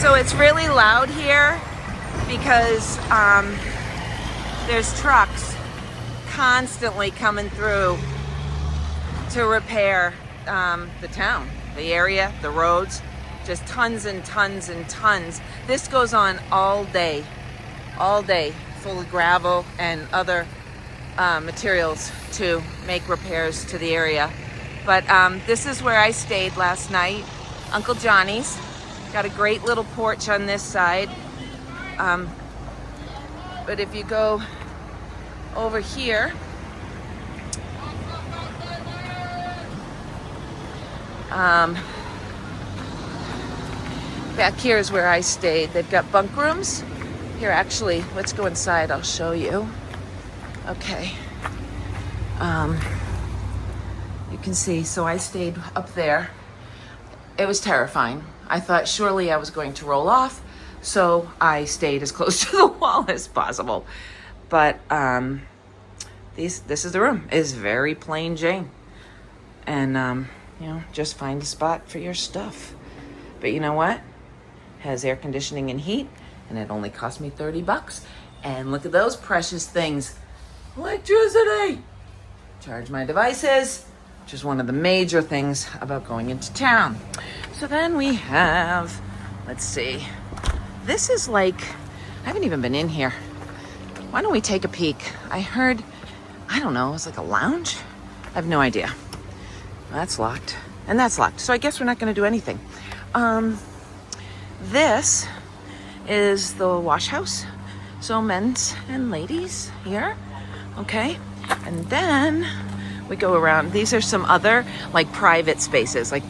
So it's really loud here because there's trucks constantly coming through to repair the town, the area, the roads, just tons and tons and tons. This goes on all day, full of gravel and other materials to make repairs to the area. But this is where I stayed last night, Uncle Johnny's. Got a great little porch on this side. But if you go over here, back here is where I stayed. They've got bunk rooms. Here, actually, let's go inside. I'll show you. Okay. You can see, so I stayed up there. It was terrifying. I thought surely I was going to roll off, so I stayed as close to the wall as possible. But this is the room. It's very plain Jane. And, just find a spot for your stuff. But you know what? Has air conditioning and heat, and it only cost me $30. And look at those precious things. Electricity! Charge my devices, which is one of the major things about going into town. So then we have, let's see, this is like, I haven't even been in here. Why don't we take a peek? I heard, I don't know, it's like a lounge? I have no idea. That's locked, and that's locked. So I guess we're not gonna do anything. This is the wash house. So men's and ladies here, okay? And then we go around. These are some other like private spaces. Like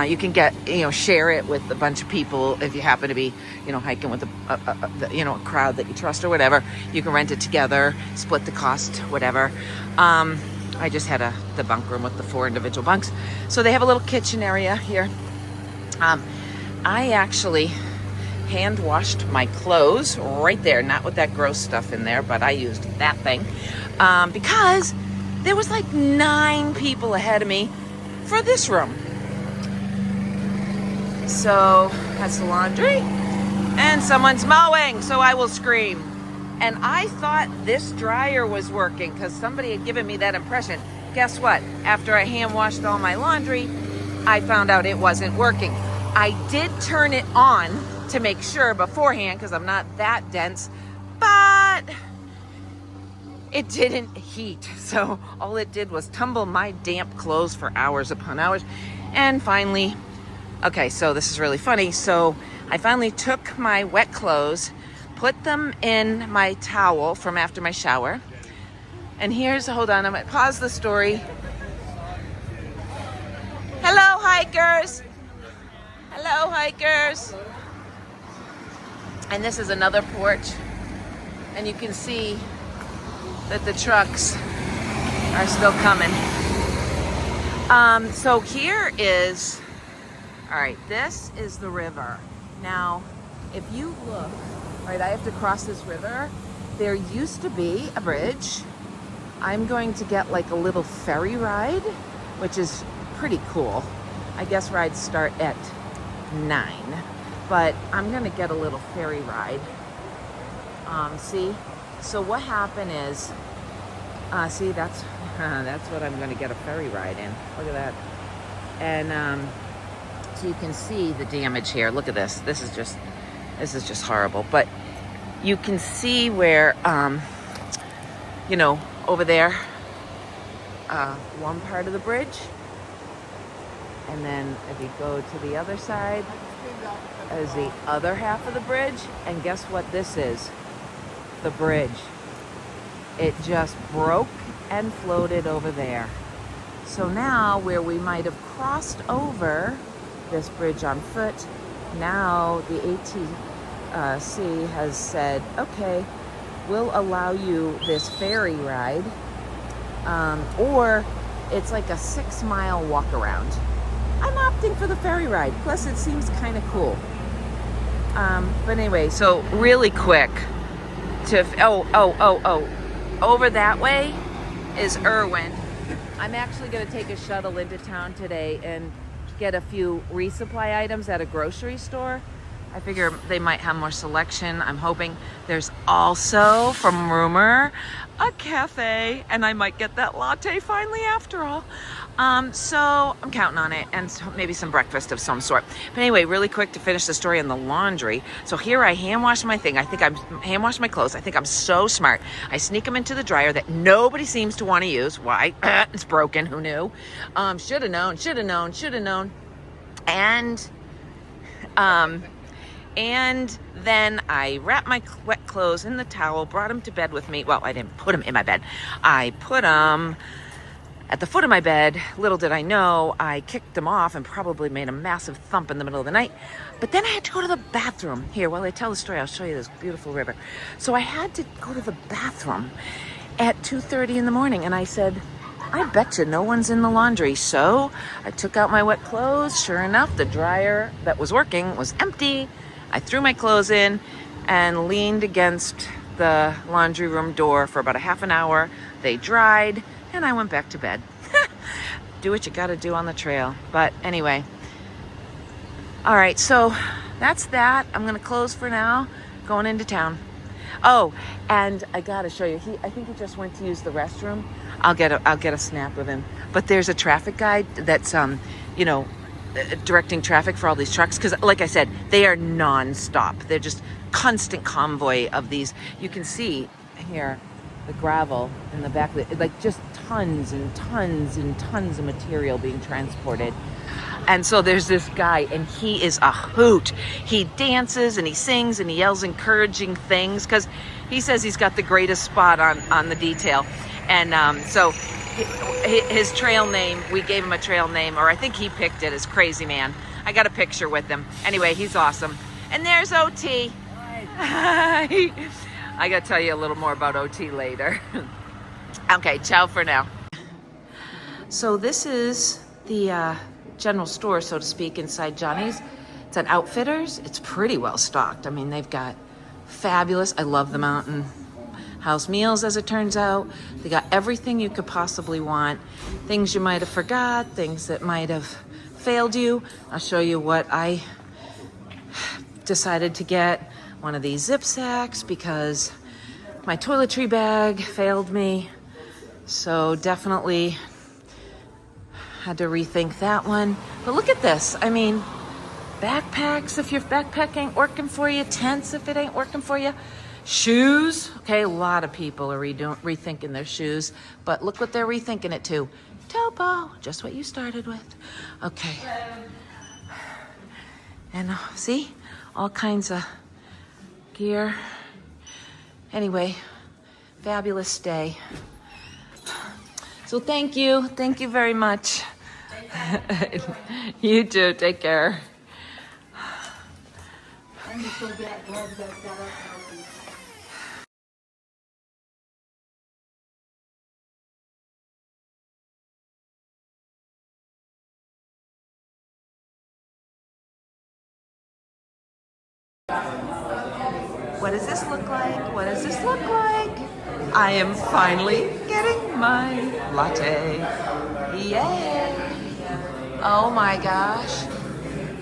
you can get, share it with a bunch of people if you happen to be, hiking with a crowd that you trust or whatever. You can rent it together, split the cost, whatever. I just had the bunk room with the 4 individual bunks. So they have a little kitchen area here. I actually hand washed my clothes right there, not with that gross stuff in there, but I used that thing because there was like 9 people ahead of me for this room. So that's the laundry, and someone's mowing, so I will scream. And I thought this dryer was working because somebody had given me that impression. Guess what? After I hand washed all my laundry, I found out it wasn't working. I did turn it on to make sure beforehand because I'm not that dense, but it didn't heat. So all it did was tumble my damp clothes for hours upon hours. And finally, okay, so this is really funny. So I finally took my wet clothes, put them in my towel from after my shower. And here's, hold on, I'm gonna pause the story. Hello, hikers. Hello, hikers. And this is another porch. And you can see that the trucks are still coming. So here is, all right, this is the river. Now, if you look, right, I have to cross this river. There used to be a bridge. I'm going to get like a little ferry ride, which is pretty cool. I guess rides start at 9, but I'm gonna get a little ferry ride. See, so what happened is, see, that's what I'm gonna get a ferry ride in. Look at that. And so you can see the damage here. Look at this. This is just horrible. But you can see where, over there, one part of the bridge. And then if you go to the other side, is the other half of the bridge. And guess what this is? The bridge. It just broke and floated over there. So now where we might have crossed over this bridge on foot, now the ATC has said, okay, we'll allow you this ferry ride, or it's like a 6-mile walk around. I'm opting for the ferry ride. Plus, it seems kind of cool. But anyway, so really quick to, over that way is Irwin. I'm actually going to take a shuttle into town today and get a few resupply items at a grocery store. I figure they might have more selection. I'm hoping there's also, from rumor, a cafe, and I might get that latte finally after all. So I'm counting on it, and maybe some breakfast of some sort. But anyway, really quick to finish the story on the laundry. So here I hand wash my thing. I think I'm hand wash my clothes. I think I'm so smart. I sneak them into the dryer that nobody seems to want to use. Why? It's broken. Who knew? Should have known. And then I wrapped my wet clothes in the towel, brought them to bed with me. Well, I didn't put them in my bed. I put them at the foot of my bed. Little did I know, I kicked them off and probably made a massive thump in the middle of the night. But then I had to go to the bathroom. Here, while I tell the story, I'll show you this beautiful river. So I had to go to the bathroom at 2:30 in the morning. And I said, I bet you no one's in the laundry. So I took out my wet clothes. Sure enough, the dryer that was working was empty. I threw my clothes in and leaned against the laundry room door for about a half an hour. They dried, and I went back to bed. Do what you gotta do on the trail. But anyway, all right, so that's that. I'm gonna close for now, going into town. Oh, and I gotta show you, I think he just went to use the restroom. I'll get a snap of him. But there's a traffic guide that's, directing traffic for all these trucks, because like I said, they are non-stop. They're just constant convoy of these. You can see here the gravel in the back, like just tons and tons and tons of material being transported. And so there's this guy, and he is a hoot. He dances and he sings and he yells encouraging things, because he says he's got the greatest spot on the detail. And so his trail name, we gave him a trail name, or I think he picked it, as Crazy Man. I got a picture with him. Anyway, he's awesome. And there's OT. Hi. I got to tell you a little more about OT later. Okay, ciao for now. So this is the general store, so to speak, inside Johnny's. It's an Outfitters. It's pretty well stocked. I mean, they've got fabulous, I love the Mountain House meals, as it turns out. They got everything you could possibly want. Things you might have forgot, things that might have failed you. I'll show you what I decided to get. One of these zip sacks because my toiletry bag failed me. So definitely had to rethink that one. But look at this. I mean, backpacks if your backpack ain't working for you, tents if it ain't working for you. Shoes, okay, a lot of people are rethinking their shoes, but look what they're rethinking it to. Topo, just what you started with. Okay. And see, all kinds of gear. Anyway, fabulous day. So thank you very much. You too, take care. I'm so glad that What does this look like? What does this look like? I am finally getting my latte. Yay! Oh my gosh.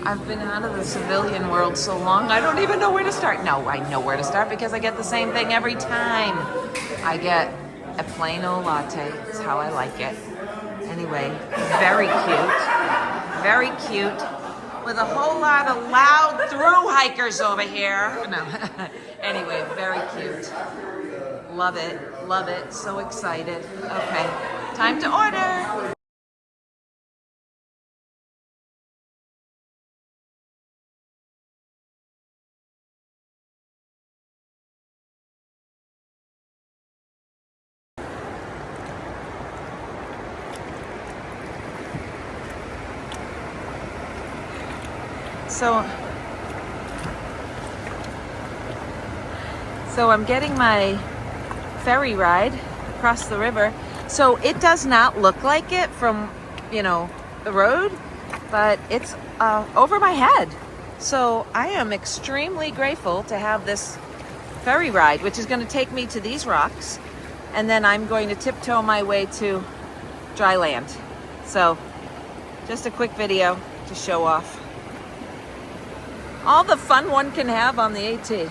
I've been out of the civilian world so long, I don't even know where to start. No, I know where to start because I get the same thing every time. I get a plain old latte. That's how I like it. Anyway, very cute. Very cute. With a whole lot of loud through hikers over here. No. Anyway, very cute. Love it. Love it. So excited. Okay, time to order. So I'm getting my ferry ride across the river. So it does not look like it from, the road, but it's over my head. So I am extremely grateful to have this ferry ride, which is going to take me to these rocks, and then I'm going to tiptoe my way to dry land. So just a quick video to show off. All the fun one can have on the AT.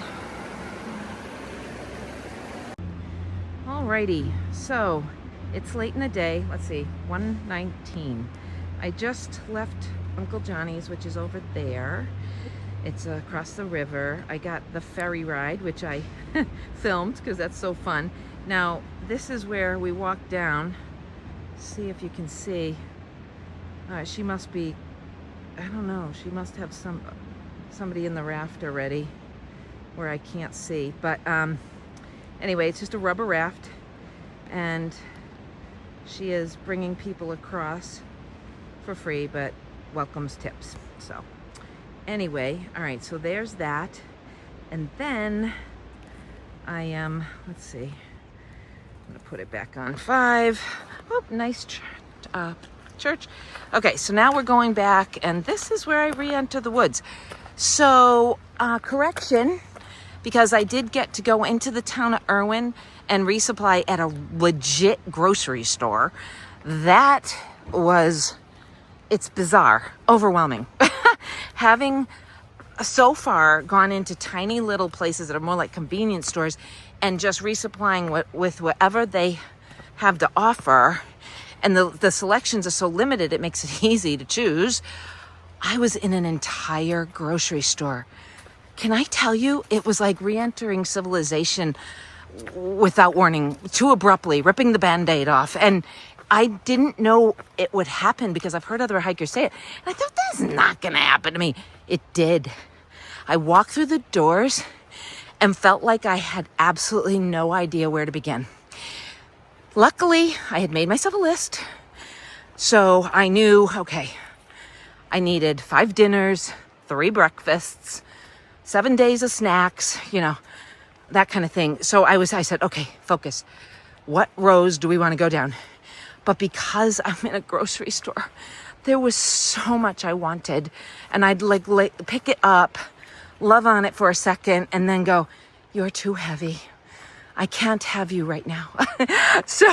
Alrighty, so it's late in the day. Let's see, 1:19. I just left Uncle Johnny's, which is over there. It's across the river. I got the ferry ride, which I filmed because that's so fun. Now, this is where we walked down. See if you can see. She must be, I don't know, she must have somebody in the raft already where I can't see. But anyway, it's just a rubber raft, and she is bringing people across for free, but welcomes tips. So anyway, all right, so there's that. And then I am, let's see, I'm gonna put it back on 5. Oh, nice church. Okay, so now we're going back, and this is where I re-enter the woods. So, correction, because I did get to go into the town of Irwin and resupply at a legit grocery store. That was, it's bizarre, overwhelming. Having so far gone into tiny little places that are more like convenience stores and just resupplying with whatever they have to offer, and the selections are so limited, it makes it easy to choose. I was in an entire grocery store. Can I tell you, it was like re-entering civilization without warning, too abruptly, ripping the Band-Aid off. And I didn't know it would happen because I've heard other hikers say it. And I thought, that's not gonna happen to me. It did. I walked through the doors and felt like I had absolutely no idea where to begin. Luckily, I had made myself a list. So I knew, okay, I needed 5 dinners, 3 breakfasts, 7 days of snacks, you know, that kind of thing. So I said, okay, focus. What rows do we want to go down? But because I'm in a grocery store, there was so much I wanted. And I'd like pick it up, love on it for a second, and then go, you're too heavy. I can't have you right now. So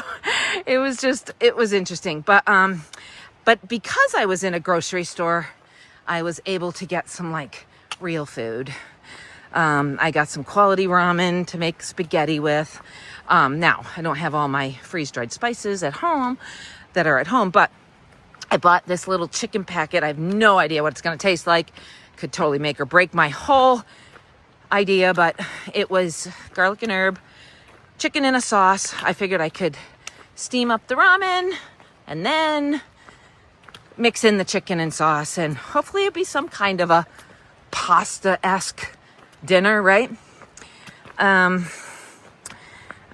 it was interesting. But because I was in a grocery store, I was able to get some like real food. I got some quality ramen to make spaghetti with. Now, I don't have all my freeze-dried spices at home but I bought this little chicken packet. I have no idea what it's going to taste like. Could totally make or break my whole idea, but it was garlic and herb, chicken in a sauce. I figured I could steam up the ramen and then mix in the chicken and sauce, and hopefully it'd be some kind of a pasta-esque dinner, right?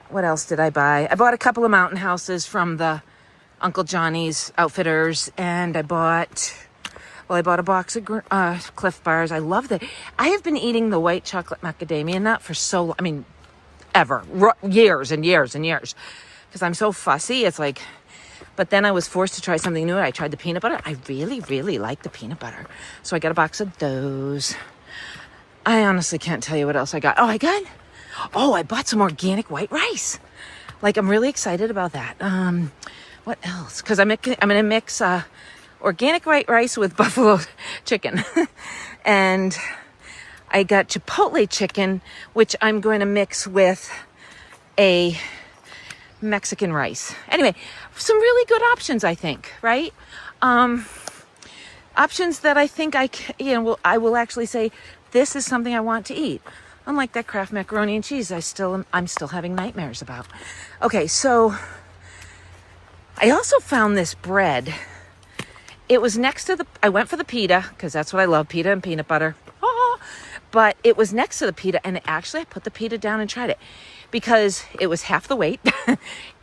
What else did I buy? I bought a couple of mountain houses from the Uncle Johnny's Outfitters, and I bought a box of Cliff Bars. I love that. I have been eating the white chocolate macadamia nut for so long. I mean, ever. Years and years and years. Because I'm so fussy. It's like, but then I was forced to try something new. I tried the peanut butter. I really, really like the peanut butter. So I got a box of those. I honestly can't tell you what else I got. I bought some organic white rice. Like, I'm really excited about that. What else? Because I'm going to mix organic white rice with buffalo chicken. And I got chipotle chicken, which I'm going to mix with a Mexican rice. Anyway, some really good options, I think, right? Options that I think I will actually say, this is something I want to eat. Unlike that Kraft macaroni and cheese, I'm still having nightmares about. Okay, so I also found this bread. It was next to I went for the pita, because that's what I love, pita and peanut butter. But it was next to the pita, and I put the pita down and tried it because it was half the weight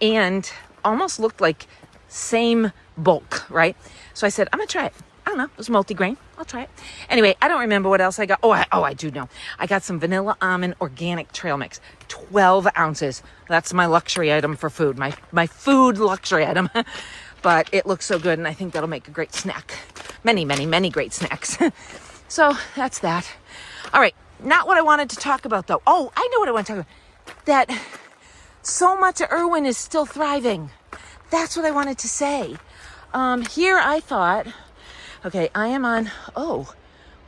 and almost looked like same bulk, right? So I said, I'm going to try it. I don't know. It was multi-grain. I'll try it. Anyway, I don't remember what else I got. I do know. I got some vanilla almond organic trail mix. 12 ounces. That's my luxury item for food. My food luxury item. But it looks so good, and I think that'll make a great snack. Many, many, many great snacks. So that's that. All right. Not what I wanted to talk about, though. Oh, I know what I want to talk about. That so much of Irwin is still thriving. That's what I wanted to say. Here I thought... Okay, I am on,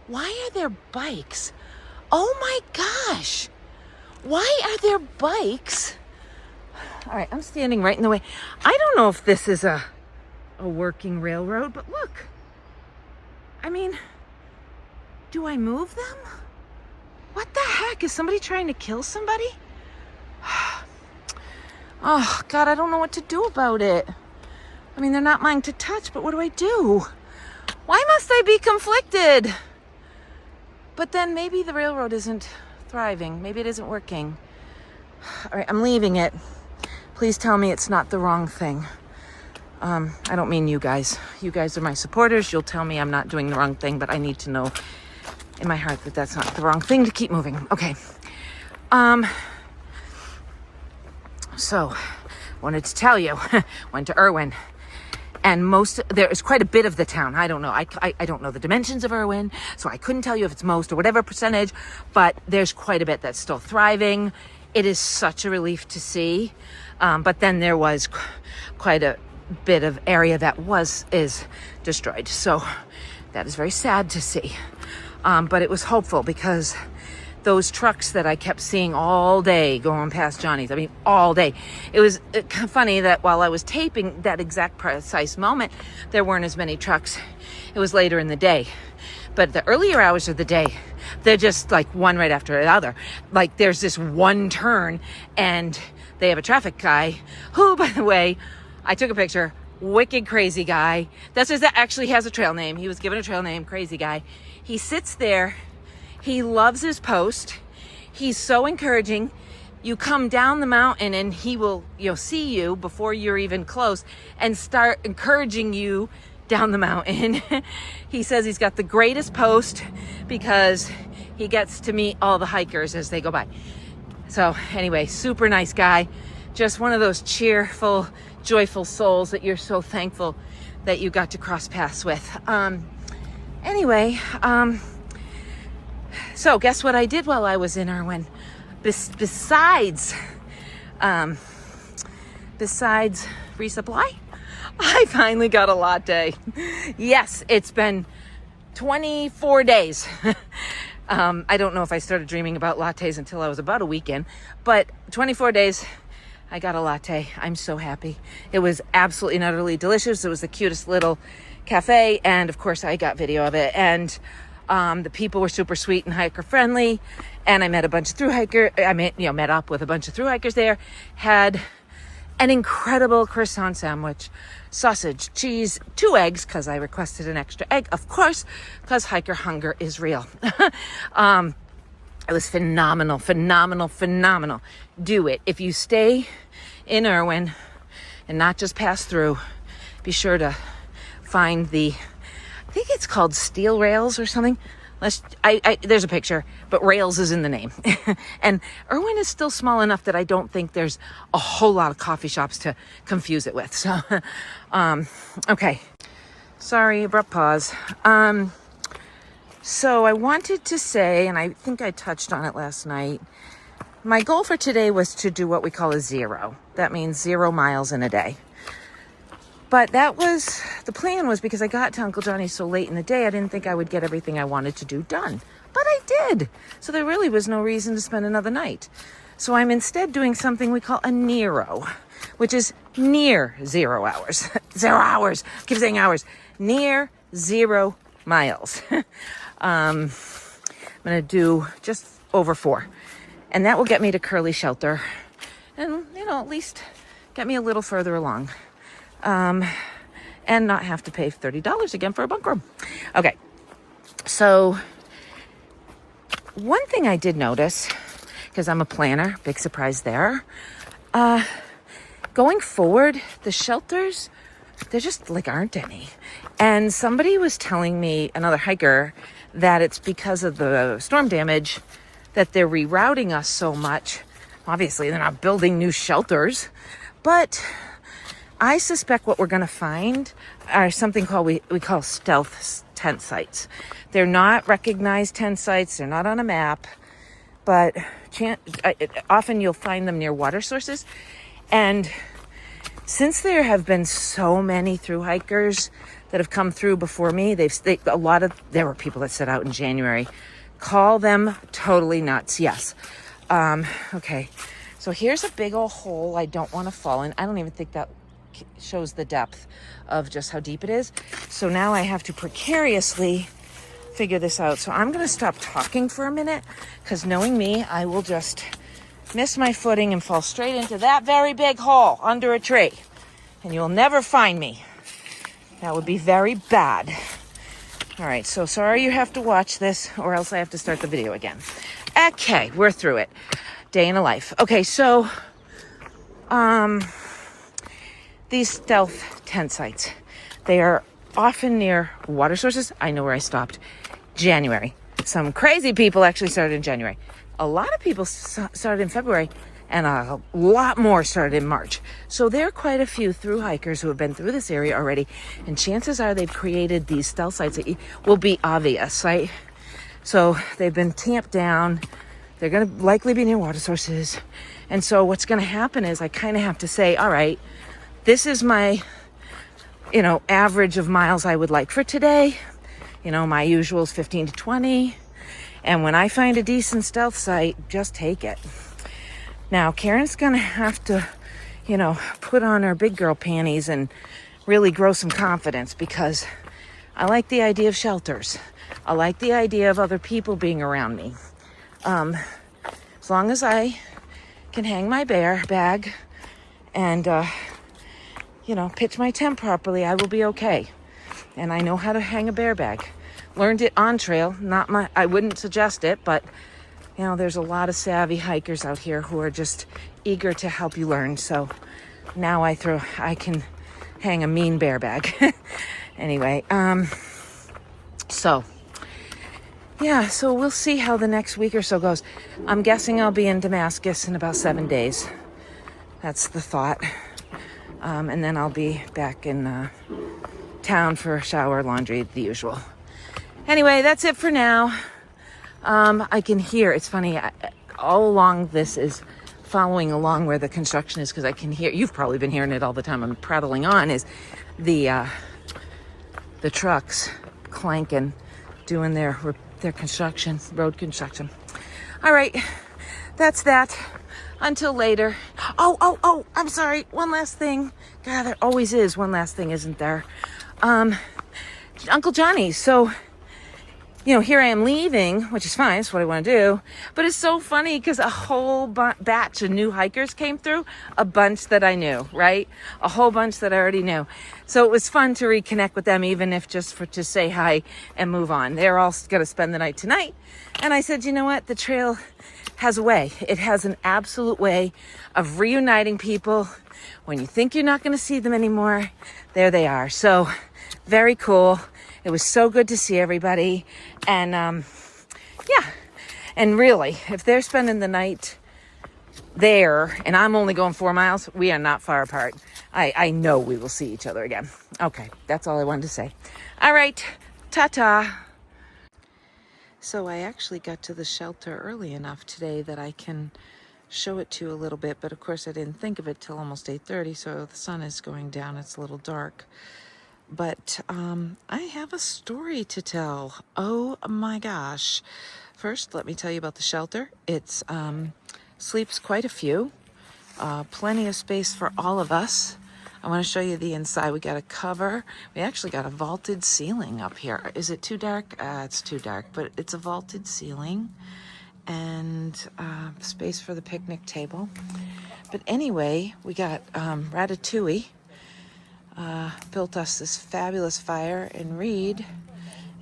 Why are there bikes? Oh my gosh. Why are there bikes? All right, I'm standing right in the way. I don't know if this is a working railroad, but look. I mean, do I move them? What the heck? Is somebody trying to kill somebody? Oh, God, I don't know what to do about it. I mean, they're not mine to touch, but what do I do? Why must I be conflicted? But then maybe the railroad isn't thriving. Maybe it isn't working. All right, I'm leaving it. Please tell me it's not the wrong thing. I don't mean you guys. You guys are my supporters. You'll tell me I'm not doing the wrong thing, but I need to know in my heart that that's not the wrong thing to keep moving. Okay. So, wanted to tell you, went to Irwin. And there is quite a bit of the town. I don't know. I don't know the dimensions of Irwin, so I couldn't tell you if it's most or whatever percentage, but there's quite a bit that's still thriving. It is such a relief to see. But then there was quite a bit of area that is destroyed. So that is very sad to see. But it was hopeful because those trucks that I kept seeing all day going past Johnny's, I mean, all day. It was funny that while I was taping that exact precise moment, there weren't as many trucks. It was later in the day. But the earlier hours of the day, they're just like one right after the other. Like there's this one turn and they have a traffic guy who, by the way, I took a picture, wicked crazy guy. That actually has a trail name. He was given a trail name, crazy guy. He sits there. He loves his post. He's so encouraging. You come down the mountain and he will, see you before you're even close and start encouraging you down the mountain. He says he's got the greatest post because he gets to meet all the hikers as they go by. So anyway, super nice guy. Just one of those cheerful, joyful souls that you're so thankful that you got to cross paths with. So guess what I did while I was in Irwin? Besides resupply, I finally got a latte. Yes, it's been 24 days. I don't know if I started dreaming about lattes until I was about a week in, but 24 days, I got a latte. I'm so happy. It was absolutely and utterly delicious. It was the cutest little cafe, and of course I got video of it, and the people were super sweet and hiker friendly, and I met a bunch of met up with a bunch of thru hikers there, had an incredible croissant sandwich, sausage, cheese, 2 eggs, because I requested an extra egg, of course, because hiker hunger is real. It was phenomenal. Do it. If you stay in Irwin and not just pass through, be sure to find I think it's called Steel Rails or something. There's a picture, but Rails is in the name. And Irwin is still small enough that I don't think there's a whole lot of coffee shops to confuse it with. So, okay. Sorry, abrupt pause. So I wanted to say, and I think I touched on it last night, my goal for today was to do what we call a 0. That means 0 miles in a day. But the plan was because I got to Uncle Johnny's so late in the day, I didn't think I would get everything I wanted to do done. But I did. So there really was no reason to spend another night. So I'm instead doing something we call a Nero, which is near 0 hours. 0 hours. Keep saying hours. Near 0 miles. I'm going to do just over 4. And that will get me to Curly Shelter. And, at least get me a little further along. And not have to pay $30 again for a bunk room. Okay. So one thing I did notice, because I'm a planner, big surprise there. Going forward, the shelters, there just aren't any. And somebody was telling me, another hiker, that it's because of the storm damage that they're rerouting us so much. Obviously, they're not building new shelters, but I suspect what we're going to find are something called we call stealth tent sites. They're not recognized tent sites. They're not on a map, but often you'll find them near water sources. And since there have been so many thru hikers that have come through before me. There were people that set out in January. Call them totally nuts. Yes. Okay. So here's a big old hole I don't want to fall in. I don't even think that shows the depth of just how deep it is. So now I have to precariously figure this out. So I'm going to stop talking for a minute, because knowing me, I will just miss my footing and fall straight into that very big hole under a tree. And you'll never find me. That would be very bad. All right, so sorry you have to watch this, or else I have to start the video again. Okay, we're through it. Day in a life. Okay, so these stealth tent sites, they are often near water sources. I know where I stopped. January. Some crazy people actually started in January. A lot of people started in February, and a lot more started in March. So there are quite a few through hikers who have been through this area already, and chances are they've created these stealth sites that will be obvious, right? So they've been tamped down. They're going to likely be near water sources. And so what's going to happen is I kind of have to say, all right, this is my, average of miles I would like for today. My usual is 15 to 20. And when I find a decent stealth site, just take it. Now, Karen's going to have to, put on her big girl panties and really grow some confidence, because I like the idea of shelters. I like the idea of other people being around me. As long as I can hang my bear bag and, pitch my tent properly, I will be okay. And I know how to hang a bear bag. Learned it on trail. I wouldn't suggest it, but, there's a lot of savvy hikers out here who are just eager to help you learn. So now I can hang a mean bear bag. Anyway, so we'll see how the next week or so goes. I'm guessing I'll be in Damascus in about 7 days. That's the thought. And then I'll be back in town for a shower, laundry, the usual. Anyway, that's it for now. I can hear, it's funny, all along this is following along where the construction is, because I can hear, you've probably been hearing it all the time I'm prattling on, is the trucks clanking, doing their construction, road construction. All right, that's that. Until later. Oh, I'm sorry. One last thing. God, there always is one last thing, isn't there? Uncle Johnny. So, here I am leaving, which is fine. It's what I want to do. But it's so funny because a whole batch of new hikers came through. A bunch that I knew, right? A whole bunch that I already knew. So it was fun to reconnect with them, even if just to say hi and move on. They're all going to spend the night tonight. And I said, you know what? The trail has a way. It has an absolute way of reuniting people. When you think you're not going to see them anymore, there they are. So very cool. It was so good to see everybody. And and really, if they're spending the night there and I'm only going 4 miles, we are not far apart. I know we will see each other again. Okay, that's all I wanted to say. All right, ta-ta. So I actually got to the shelter early enough today that I can show it to you a little bit, but of course I didn't think of it till almost 8:30, so the sun is going down. It's a little dark. But I have a story to tell. Oh my gosh. First, let me tell you about the shelter. It's sleeps quite a few. Plenty of space for all of us. I want to show you the inside. We got a cover. We actually got a vaulted ceiling up here. Is it too dark? It's too dark, but it's a vaulted ceiling and space for the picnic table. But anyway, we got Ratatouille built us this fabulous fire, and Reed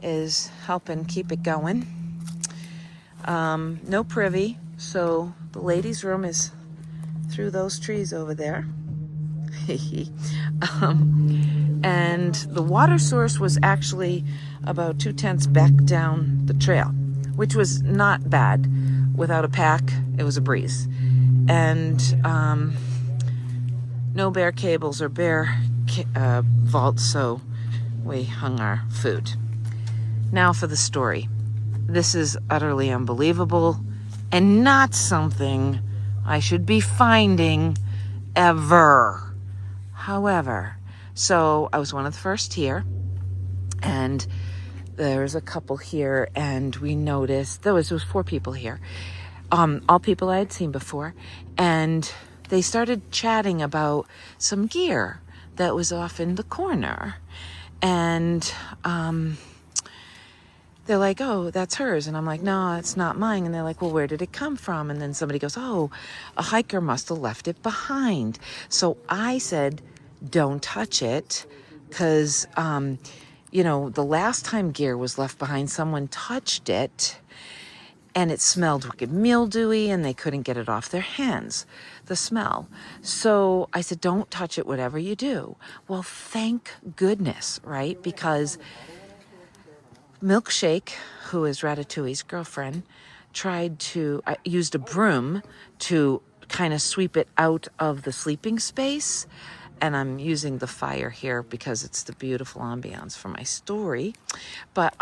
is helping keep it going. No privy, so the ladies' room is through those trees over there. And the water source was actually about 2 tenths back down the trail, which was not bad. Without a pack, it was a breeze. And no bare cables or bare vaults, so we hung our food. Now for the story. This is utterly unbelievable and not something I should be finding ever. However, so I was one of the first here. And there's a couple here, and we noticed there was 4 people here, all people I had seen before, and they started chatting about some gear that was off in the corner, and they're like, oh, that's hers. And I'm like, no, it's not mine. And they're like, well, where did it come from? And then somebody goes, oh, a hiker must have left it behind. So I said, don't touch it, because, the last time gear was left behind, someone touched it and it smelled wicked mildewy and they couldn't get it off their hands, the smell. So I said, don't touch it, whatever you do. Well, thank goodness, right? Because Milkshake, who is Ratatouille's girlfriend, used a broom to kind of sweep it out of the sleeping space. And I'm using the fire here because it's the beautiful ambiance for my story. But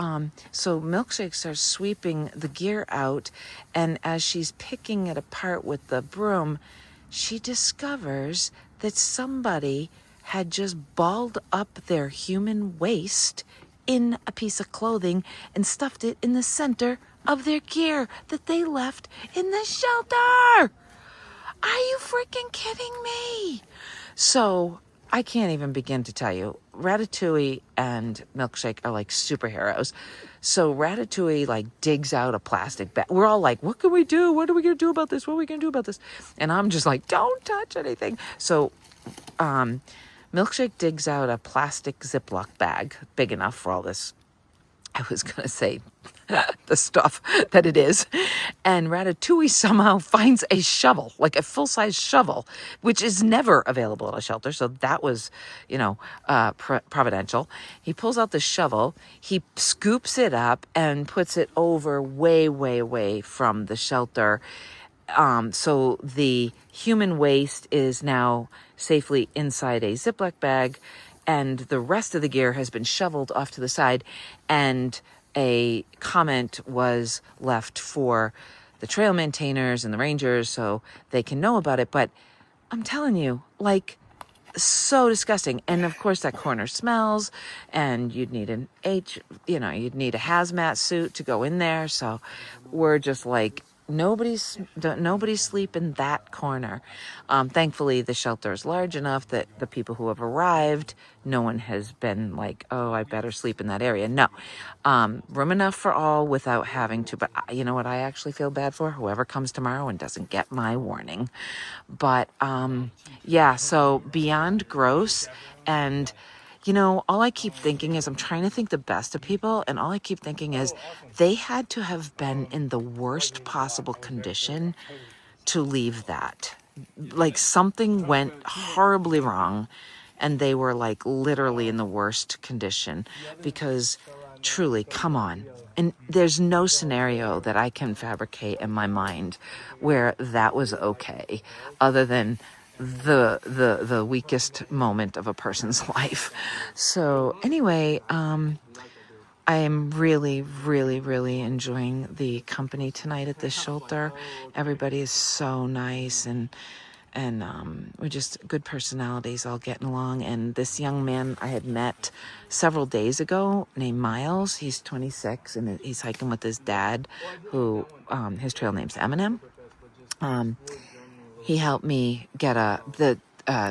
so Milkshake starts sweeping the gear out, and as she's picking it apart with the broom, she discovers that somebody had just balled up their human waste in a piece of clothing and stuffed it in the center of their gear that they left in the shelter. Are you freaking kidding me? So I can't even begin to tell you. Ratatouille and Milkshake are like superheroes. So Ratatouille digs out a plastic bag. We're all like, what can we do? What are we going to do about this? What are we going to do about this? And I'm just like, don't touch anything. So Milkshake digs out a plastic Ziploc bag big enough for all this, I was going to say, the stuff that it is. And Ratatouille somehow finds a shovel, like a full-size shovel, which is never available at a shelter. So that was, providential. He pulls out the shovel, he scoops it up and puts it over way, way, way from the shelter. So the human waste is now safely inside a Ziploc bag, and the rest of the gear has been shoveled off to the side, and a comment was left for the trail maintainers and the rangers so they can know about it. But I'm telling you, so disgusting. And of course that corner smells, and you'd need you'd need a hazmat suit to go in there. So we're just like, nobody's sleep in that corner. Thankfully the shelter is large enough that the people who have arrived, no one has been like, oh, I better sleep in that area. No, room enough for all without having to. But you know what I actually feel bad for? Whoever comes tomorrow and doesn't get my warning. But yeah, so beyond gross. And all I keep thinking is, I'm trying to think the best of people, and all I keep thinking is they had to have been in the worst possible condition to leave that. Something went horribly wrong, and they were literally in the worst condition, because truly, come on. And there's no scenario that I can fabricate in my mind where that was okay, other than the weakest moment of a person's life. So anyway, I am really, really, really enjoying the company tonight at this shelter. Everybody is so nice, and we're just good personalities, all getting along. And this young man I had met several days ago named Miles, he's 26, and he's hiking with his dad, who his trail name's Eminem. He helped me get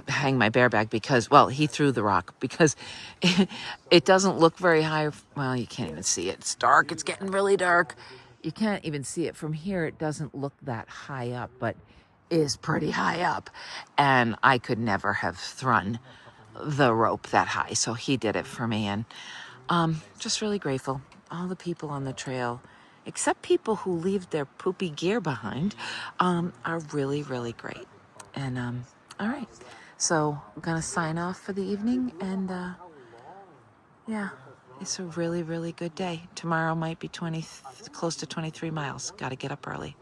hang my bear bag because, well, he threw the rock because it doesn't look very high. Well, you can't even see it. It's dark. It's getting really dark. You can't even see it from here. It doesn't look that high up, but is pretty high up. And I could never have thrown the rope that high. So he did it for me. And just really grateful. All the people on the trail, except people who leave their poopy gear behind, are really, really great. And all right, so I'm gonna sign off for the evening, and yeah, it's a really, really good day. Tomorrow might be close to 23 miles. Got to get up early.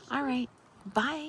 All right, bye.